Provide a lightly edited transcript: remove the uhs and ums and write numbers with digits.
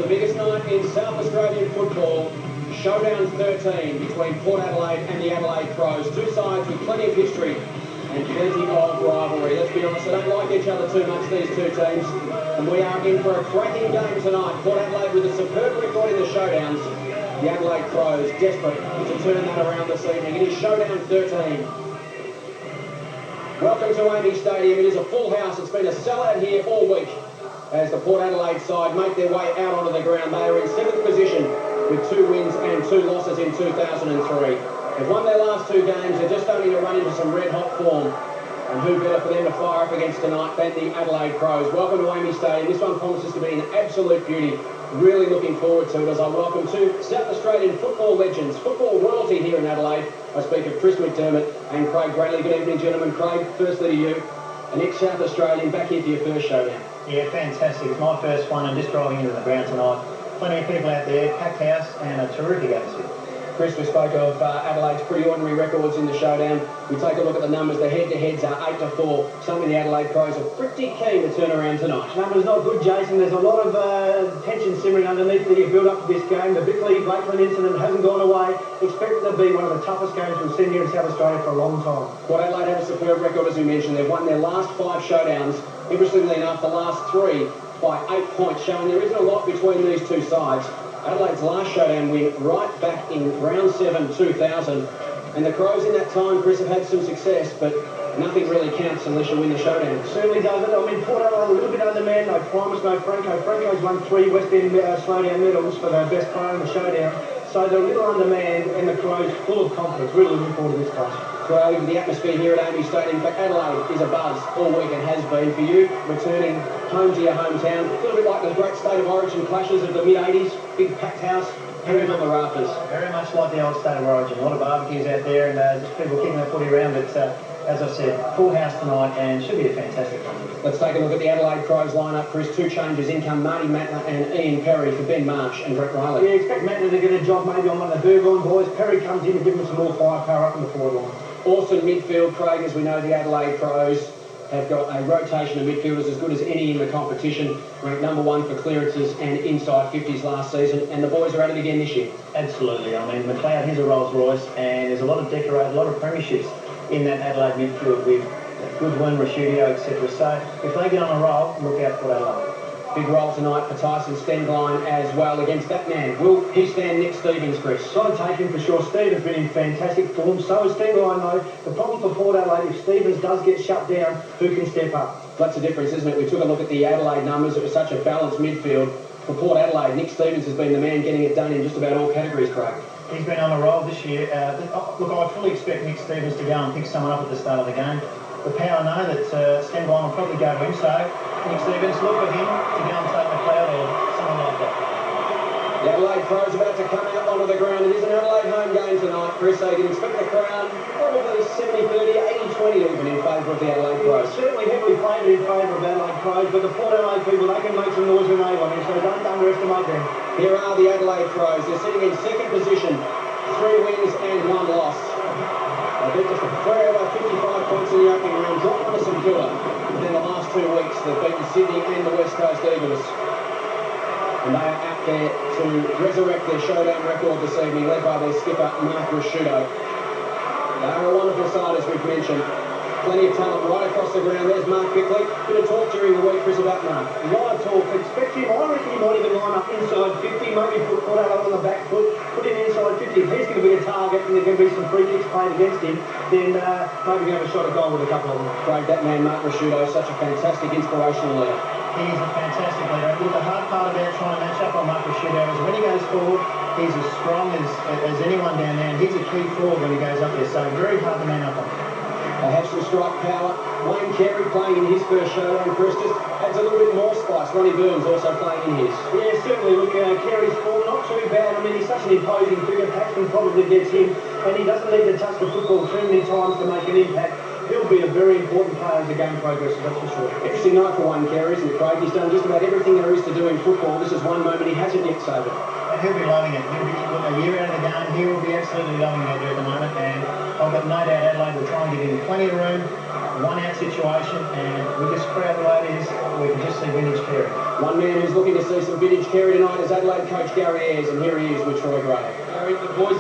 biggest night in South Australian football, Showdown 13 between Port Adelaide and the Adelaide Crows. Two sides with plenty of history and plenty of rivalry. Let's be honest, they don't like each other too much, these two teams. And we are in for a cracking game tonight. Port Adelaide with a superb record in the Showdowns. The Adelaide Crows desperate to turn that around this evening. It is Showdown 13. Welcome to AAMI Stadium. It is a full house. It's been a sellout here all week as the Port Adelaide side make their way out onto the ground. They are in 7th position with 2 wins and 2 losses in 2003. They've won their last 2 games. They're just starting to run into some red-hot form. And who better for them to fire up against tonight than the Adelaide Crows. Welcome to AAMI Stadium. This one promises to be an absolute beauty. Really looking forward to it as I welcome 2 South Australian football legends, football royalty here in Adelaide. I speak of Chris McDermott and Craig Bradley. Good evening, gentlemen. Craig, firstly to you, an ex-South Australian, back here for your first showdown. Yeah, fantastic. It's my first one. I'm just driving into the ground tonight. Plenty of people out there, packed house, and a terrific atmosphere. Chris, we spoke of Adelaide's pretty ordinary records in the showdown. We take a look at the numbers. The head-to-heads are 8-4. Something the Adelaide Crows are pretty keen to turn around tonight. Numbers not good, Jason. There's a lot of tension simmering underneath the build-up to this game. The Bickley-Lakeland incident hasn't gone away. Expect it to be one of the toughest games we've seen here in South Australia for a long time. Port Adelaide have a superb record, as we mentioned. They've won their last 5 showdowns. Interestingly enough, the last 3 by 8 points, showing there isn't a lot between these two sides. Adelaide's last showdown win right back in round 7, 2000. And the Crows in that time, Chris, have had some success, but nothing really counts unless you win the showdown. It certainly doesn't. I mean, Port Adelaide a little bit undermanned. No Primus, no Franco. Franco's won 3 West End slowdown medals for the best player in the showdown. So they're a little undermanned, and the Crows full of confidence. Really looking forward to this clash. Craig, the atmosphere here at AAMI Stadium for Adelaide is a buzz all week and has been for you, returning home to your hometown. A little bit like the great State of Origin clashes of the mid-80s, big packed house, heavy on the rafters. Very much like the old State of Origin. A lot of barbecues out there and just people kicking their footy around. But as I said, full house tonight and should be a fantastic one. Let's take a look at the Adelaide Crows lineup, Chris. 2 changes. In come Marty Mattner and Ian Perry for Ben Marsh and Brett Riley. Yeah, expect Mattner to get a job maybe on one of the Burgoyne boys. Perry comes in to give them some more firepower up in the forward line. Awesome midfield, Craig. As we know, the Adelaide Crows have got a rotation of midfielders as good as any in the competition. Ranked number 1 for clearances and inside 50s last season, and the boys are at it again this year. Absolutely. I mean, McLeod, he's a Rolls Royce, and there's a lot of decorated, a lot of premierships in that Adelaide midfield with Goodwin, Rashudio, etc. So if they get on a roll, look out for Adelaide. Big role tonight for Tyson Stengline as well against that man. Will he stand Nick Stevens, Chris? Got to take him for sure. Stevens been in fantastic form. So is Stengline, though. The problem for Port Adelaide, if Stevens does get shut down, who can step up? That's the difference, isn't it? We took a look at the Adelaide numbers. It was such a balanced midfield. For Port Adelaide, Nick Stevens has been the man getting it done in just about all categories, Craig. He's been on a roll this year. Look, I fully expect Nick Stevens to go and pick someone up at the start of the game. The power know that Stengline will probably go to him, so Nick Stevens, look for him to go and take McLeod or someone like that. The Adelaide Crows about to come out onto the ground. It is an Adelaide home game tonight, Chris. So you can expect the crowd probably 70-30, 80-20 even in favour of the Adelaide Crows. Certainly heavily favoured in favour of Adelaide Crows, but the Port Adelaide people, they can make some noise when they want to, so don't underestimate them. Here are the Adelaide Crows. They're sitting in 2nd position, 3 wins and 1 loss. They beat just by 55 points in the opening round, dropped on to St Kilda. And then the last 2 weeks, they've beaten Sydney and the West Coast Eagles. And they are out there to resurrect their showdown record this evening, led by their skipper, Mark Rashudio. They are a wonderful side, as we've mentioned. Plenty of talent right across the ground. There's Mark Bickley. Bit of talk during the week, Chris, about Mark. A lot of talk. Expect him. I reckon he might even line up inside 50, maybe put Port Adelaide on the back foot, put him inside 50. If he's going to be a target and there's going to be some free kicks played against him, then maybe we're going to have a shot at goal with a couple of them. Craig, that man, Mark Rashudio, such a fantastic inspirational leader. He's a fantastic leader. Look, the hard part about trying to match up on Mark Rashudio is when he goes forward, he's as strong as anyone down there, and he's a key forward when he goes up there, so very hard to man up on. They have some strike power. Wayne Carey playing in his first showdown. Chris just adds a little bit more spice. Ronnie Burns also playing in his. Yeah, certainly. Look, Carey's form not too bad. I mean, he's such an imposing figure. Paxton probably gets him, and he doesn't need to touch the football too many times to make an impact. He'll could be a very important player as the game progresses, that's for sure. Interesting night for one, Kerry, isn't it, Craig? He's done just about everything there is to do in football. This is one moment he hasn't yet savoured. And he'll be loving it. He'll be, look, a year out of the game, he will be absolutely loving it there at the moment. And I've got no doubt Adelaide will try and give him plenty of room, one-out situation, and we just proud Adelaide is we can just see vintage Carey. One man who's looking to see some vintage Kerry tonight is Adelaide coach Gary Ayres, and here he is with Troy Gray. Gary, the boys